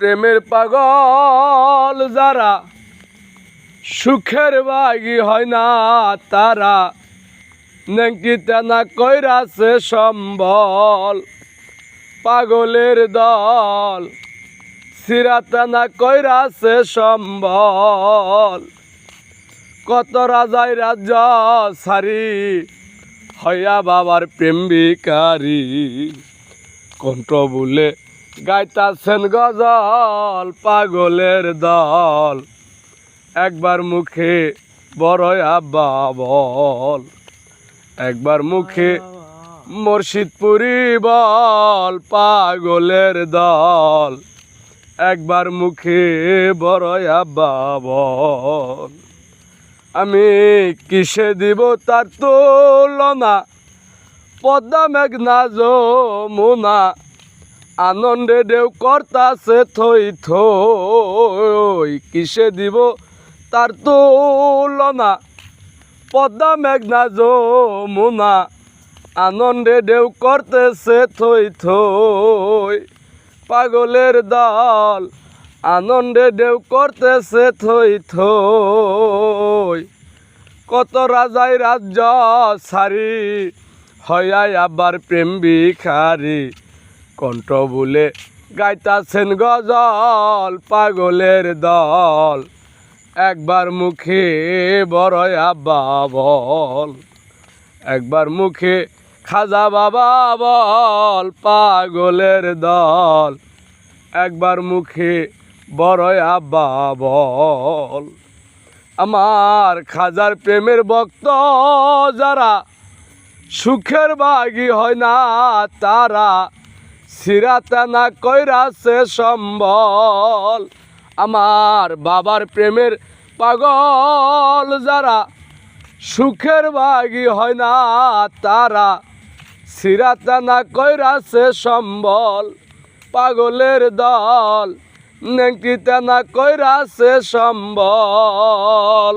প্রেমের পাগল যারা সুখের বাগি হয় না তারা নেংটি তেনা কইরাছে সম্বল পাগলের দল সিরাতানা কইরাছে সম্বল কত রাজাই রাজ্য সারি হইয়া বাবার প্রেম ভিখারি কণ্ঠ বলে গাইতাছেন গজল পাগলের দল একবার মুখে বড় আব্বা বল একবার মুখে মুর্শিদপুরি বল পাগলের দল একবার মুখে বড় আব্বা বল আমি কিসে দিব তার তুলনা পদ্মা মেঘনা যমুনা আনন্দে ঢেউ করতাছে থই থই কিসে দিব তার তুলনা পদ্মা মেঘনা যমুনা আনন্দে ঢেউ করতেছে থই থই পাগলের দল আনন্দে ঢেউ করতেছে থই থই কত রাজাই রাজ্য সারি হইয়াই আবার প্রেম ভিখারি কণ্ঠ বলে গাইতাছেন গজল পাগলের দল একবার মুখে বড় আব্বা বল একবার মুখে খাজা বাবা বল পাগলের দল একবার মুখে বড় আব্বা বল আমার খাজার প্রেমের ভক্ত যারা সুখের বাগি হয় না তারা সিরাতানা কইরাছে সম্বল আমার বাবার প্রেমের পাগল যারা সুখের বাগি হয় না তারা সিরাতানা কইরাছে সম্বল পাগলের দল নেংটি তেনা কইরাছে সম্বল।